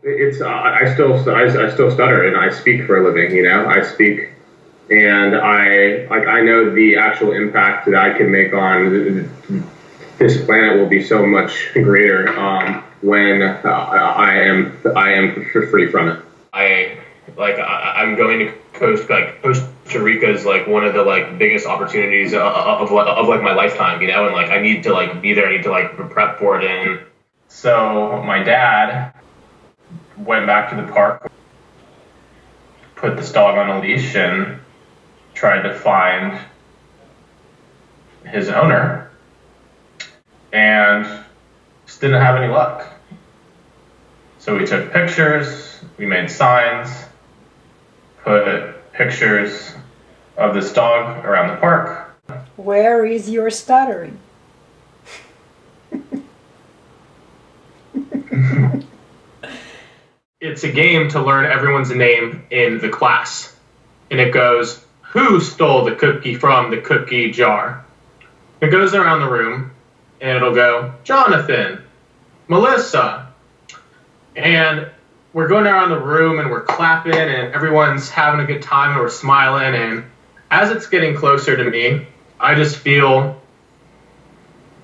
It's I still stutter and I speak for a living. I speak, and I know the actual impact that I can make on this planet will be so much greater when I am free from it. I'm going to Costa Rica is like one of the biggest opportunities of my lifetime, and I need to be there. I need to prep for it. And so my dad went back to the park, put this dog on a leash, and tried to find his owner, and just didn't have any luck. So we took pictures, we made signs, put pictures of this dog around the park. Where is your stuttering? It's a game to learn everyone's name in the class. And it goes, who stole the cookie from the cookie jar? It goes around the room, and it'll go, Jonathan, Melissa. And we're going around the room, and we're clapping, and everyone's having a good time, and we're smiling. And as it's getting closer to me, I just feel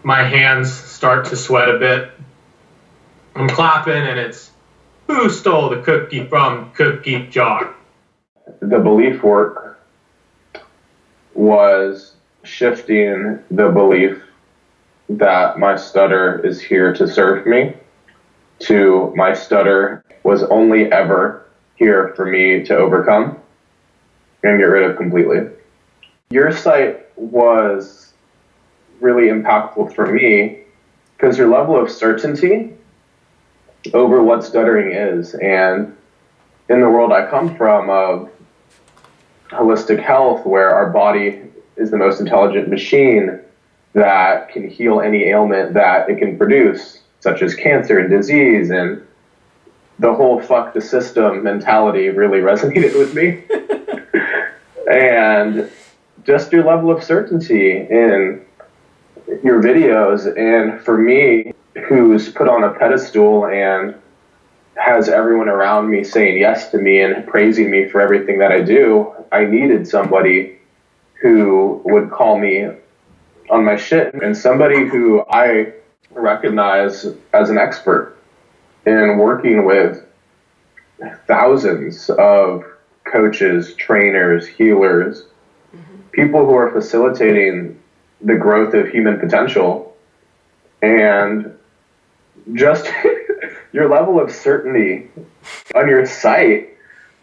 my hands start to sweat a bit. I'm clapping, and it's, who stole the cookie from cookie jar? The belief work was shifting the belief that my stutter is here to serve me to my stutter was only ever here for me to overcome and get rid of completely. Your site was really impactful for me because your level of certainty over what stuttering is, and in the world I come from of holistic health, where our body is the most intelligent machine that can heal any ailment that it can produce, such as cancer and disease, and the whole fuck the system mentality really resonated with me. And just your level of certainty in your videos, and for me, who's put on a pedestal and has everyone around me saying yes to me and praising me for everything that I do, I needed somebody who would call me on my shit, and somebody who I recognize as an expert in working with thousands of coaches, trainers, healers, people who are facilitating the growth of human potential. And just your level of certainty on your site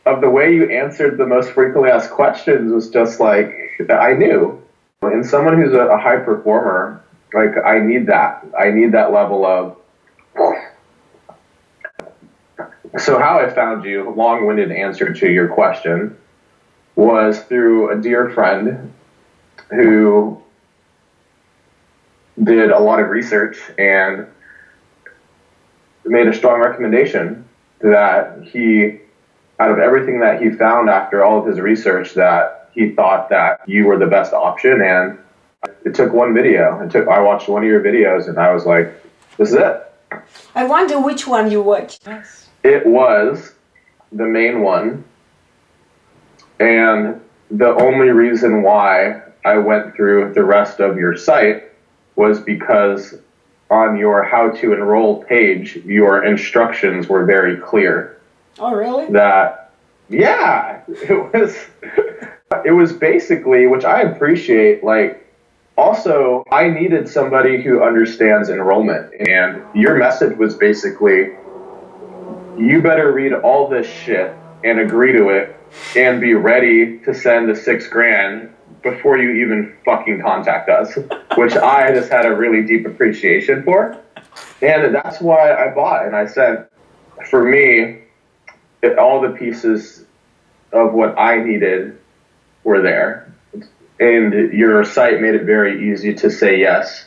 of the way you answered the most frequently asked questions was just like, I knew. And someone who's a high performer, I need that. I need that level of. So how I found you, long-winded answer to your question, was through a dear friend who did a lot of research and made a strong recommendation that he, out of everything that he found after all of his research, that he thought that you were the best option. And it took one video. I watched one of your videos and I was like, this is it. I wonder which one you watched. Yes. It was the main one. And the only reason why I went through the rest of your site was because on your how to enroll page, your instructions were very clear. Oh, really? That, yeah, it was basically, which I appreciate, also, I needed somebody who understands enrollment. And your message was basically, you better read all this shit and agree to it and be ready to send the $6,000 before you even fucking contact us, which I just had a really deep appreciation for. And that's why I bought. And I said, for me, all the pieces of what I needed were there. And your site made it very easy to say yes,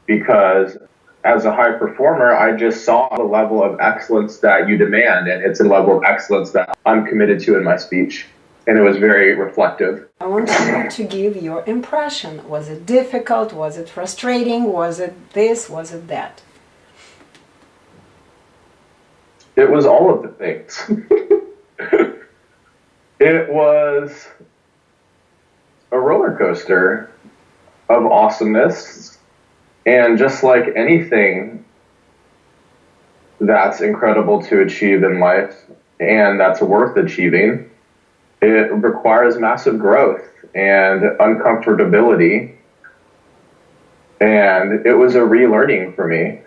because as a high performer, I just saw the level of excellence that you demand, and it's a level of excellence that I'm committed to in my speech. And it was very reflective. I want you to give your impression. Was it difficult? Was it frustrating? Was it this? Was it that? It was all of the things. It was a roller coaster of awesomeness. And just like anything that's incredible to achieve in life and that's worth achieving, it requires massive growth and uncomfortability. And it was a relearning for me,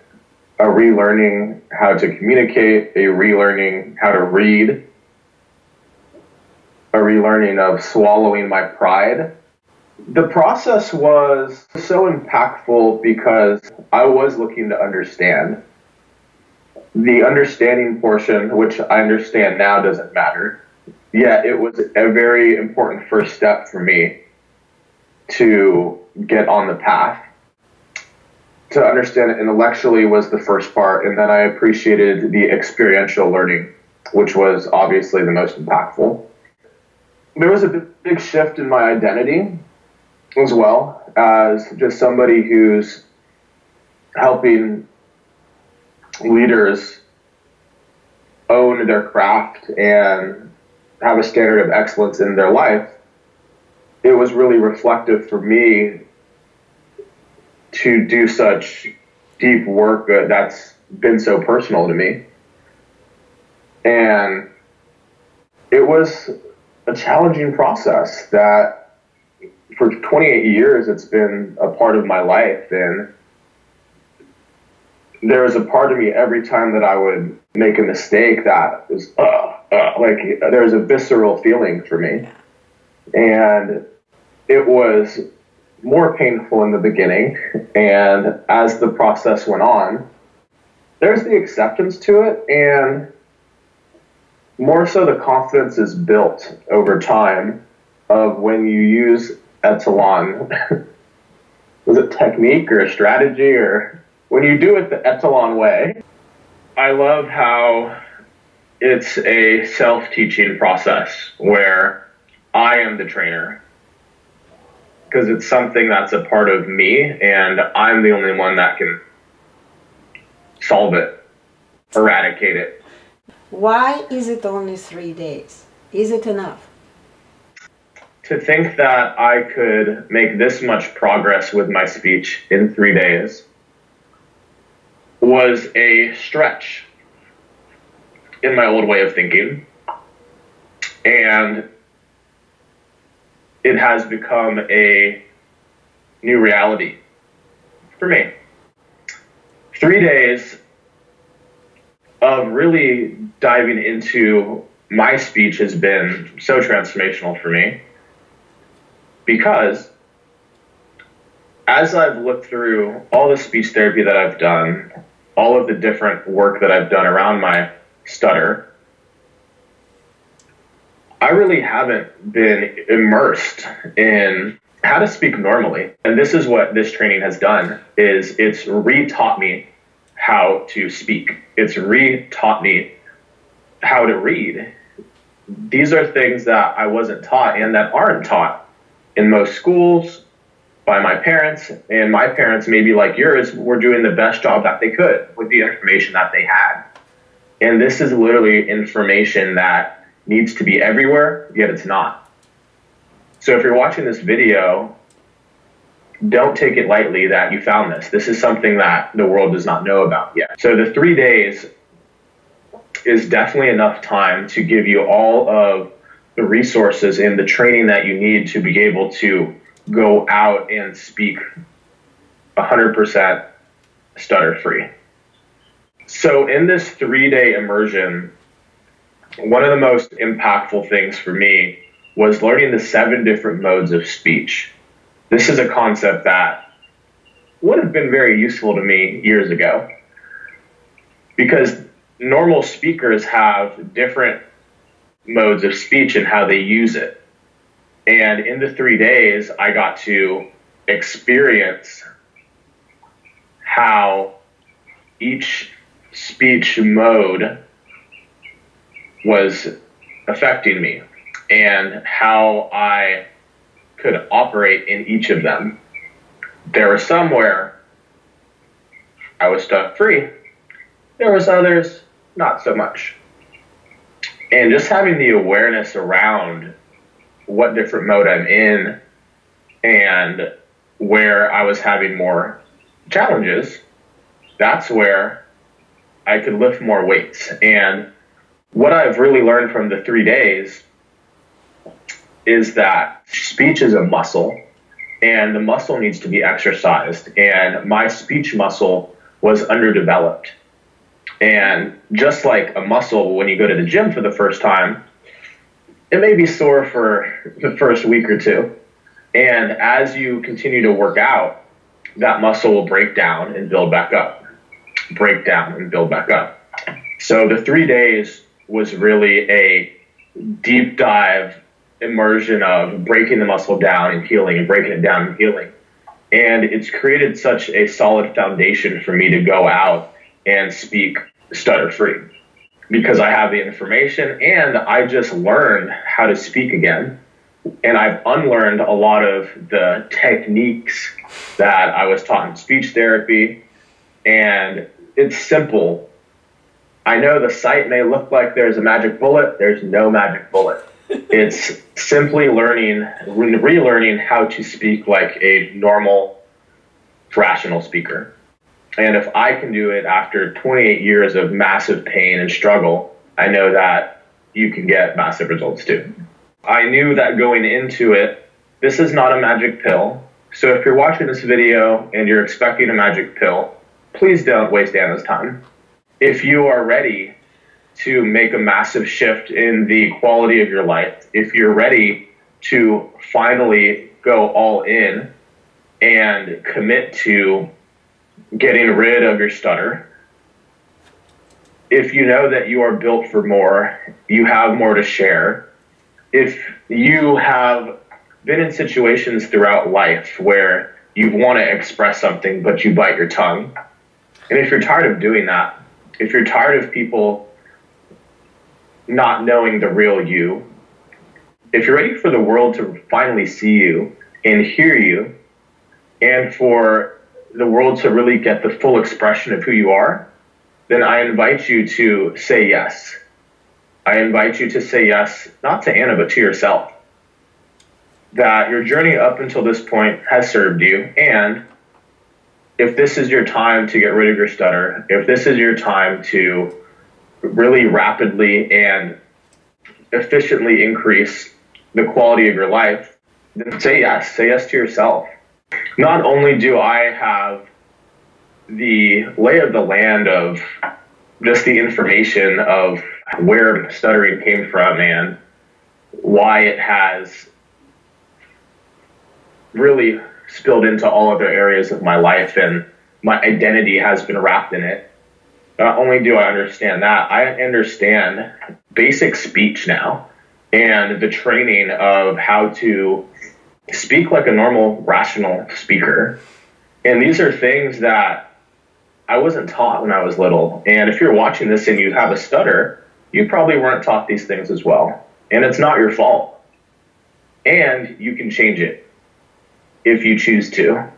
a relearning how to communicate, a relearning how to read, a relearning of swallowing my pride. The process was so impactful because I was looking to understand. The understanding portion, which I understand now, doesn't matter. Yet it was a very important first step for me to get on the path. To understand it intellectually was the first part, and then I appreciated the experiential learning, which was obviously the most impactful. There was a big shift in my identity as well, as just somebody who's helping leaders own their craft and have a standard of excellence in their life. It was really reflective for me to do such deep work that's been so personal to me. And it was a challenging process that for 28 years it's been a part of my life. And there was a part of me every time that I would make a mistake that was like there was a visceral feeling for me. And it was more painful in the beginning, and as the process went on, there's the acceptance to it, and more so the confidence is built over time of when you use Echelon. Was it technique or a strategy, or when you do it the Echelon way? I love how it's a self-teaching process where I am the trainer, because it's something that's a part of me, and I'm the only one that can solve it, eradicate it. Why is it only 3 days? Is it enough? To think that I could make this much progress with my speech in 3 days was a stretch in my old way of thinking, and it has become a new reality for me. 3 days of really diving into my speech has been so transformational for me, because as I've looked through all the speech therapy that I've done, all of the different work that I've done around my stutter, I really haven't been immersed in how to speak normally. And this is what this training has done, is it's re-taught me how to speak. It's re-taught me how to read. These are things that I wasn't taught and that aren't taught in most schools by my parents. And my parents, maybe like yours, were doing the best job that they could with the information that they had. And this is literally information that needs to be everywhere, yet it's not. So if you're watching this video, don't take it lightly that you found this. This is something that the world does not know about yet. So the 3 days is definitely enough time to give you all of the resources and the training that you need to be able to go out and speak 100% stutter-free. So in this 3-day immersion, one of the most impactful things for me was learning the 7 different modes of speech. This is a concept that would have been very useful to me years ago, because normal speakers have different modes of speech and how they use it. And in the 3 days, I got to experience how each speech mode was affecting me and how I could operate in each of them. There were some where I was stutter-free. There was others not so much. And just having the awareness around what different mode I'm in and where I was having more challenges, that's where I could lift more weights. And what I've really learned from the 3 days is that speech is a muscle, and the muscle needs to be exercised. And my speech muscle was underdeveloped. And just like a muscle, when you go to the gym for the first time, it may be sore for the first week or two. And as you continue to work out, that muscle will break down and build back up, break down and build back up. So the 3 days was really a deep dive immersion of breaking the muscle down and healing, and breaking it down and healing. And it's created such a solid foundation for me to go out and speak stutter-free, because I have the information and I just learned how to speak again. And I've unlearned a lot of the techniques that I was taught in speech therapy. And it's simple. I know the site may look like there's a magic bullet. There's no magic bullet. It's simply relearning how to speak like a normal, rational speaker. And if I can do it after 28 years of massive pain and struggle, I know that you can get massive results too. I knew that going into it, this is not a magic pill. So if you're watching this video and you're expecting a magic pill, please don't waste Anna's time. If you are ready to make a massive shift in the quality of your life, if you're ready to finally go all in and commit to getting rid of your stutter, if you know that you are built for more, you have more to share, if you have been in situations throughout life where you want to express something but you bite your tongue, and if you're tired of doing that, if you're tired of people not knowing the real you, if you're ready for the world to finally see you and hear you, and for the world to really get the full expression of who you are, then I invite you to say yes. I invite you to say yes, not to Anna, but to yourself. That your journey up until this point has served you, and if this is your time to get rid of your stutter, if this is your time to really rapidly and efficiently increase the quality of your life, then say yes to yourself. Not only do I have the lay of the land of just the information of where stuttering came from and why it has really spilled into all other areas of my life, and my identity has been wrapped in it. Not only do I understand that, I understand basic speech now and the training of how to speak like a normal, rational speaker. And these are things that I wasn't taught when I was little. And if you're watching this and you have a stutter, you probably weren't taught these things as well. And it's not your fault. And you can change it if you choose to.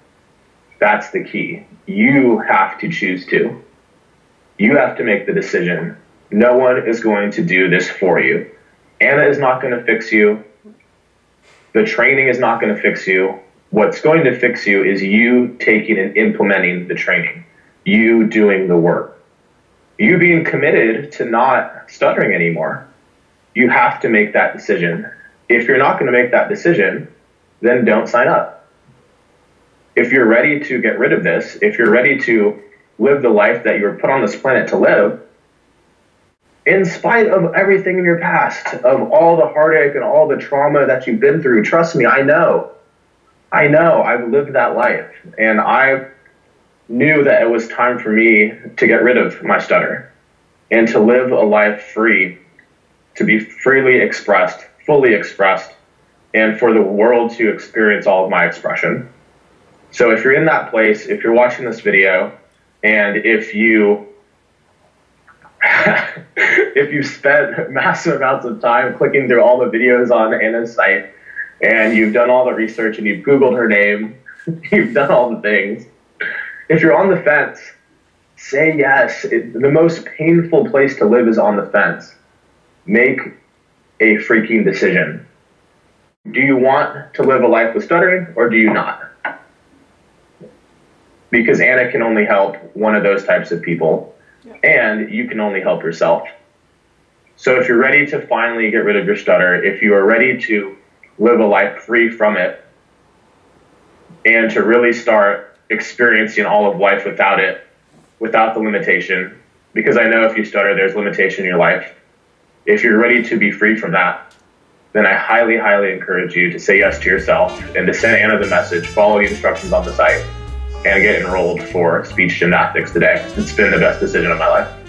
That's the key. You have to choose to. You have to make the decision. No one is going to do this for you. Anna is not going to fix you. The training is not going to fix you. What's going to fix you is you taking and implementing the training. You doing the work. You being committed to not stuttering anymore. You have to make that decision. If you're not going to make that decision, then don't sign up. If you're ready to get rid of this, if you're ready to live the life that you were put on this planet to live, in spite of everything in your past, of all the heartache and all the trauma that you've been through, trust me, I know, I've lived that life, and I knew that it was time for me to get rid of my stutter and to live a life free, to be freely expressed, fully expressed, and for the world to experience all of my expression. So if you're in that place, if you're watching this video, and if you if you spent massive amounts of time clicking through all the videos on Anna's site, and you've done all the research and you've Googled her name, you've done all the things, if you're on the fence, say yes. The most painful place to live is on the fence. Make a freaking decision. Do you want to live a life with stuttering or do you not? Because Anna can only help one of those types of people, and you can only help yourself. So if you're ready to finally get rid of your stutter, if you are ready to live a life free from it, and to really start experiencing all of life without it, without the limitation, because I know if you stutter, there's limitation in your life. If you're ready to be free from that, then I highly, highly encourage you to say yes to yourself and to send Anna the message, follow the instructions on the site, and get enrolled for speech gymnastics today. It's been the best decision of my life.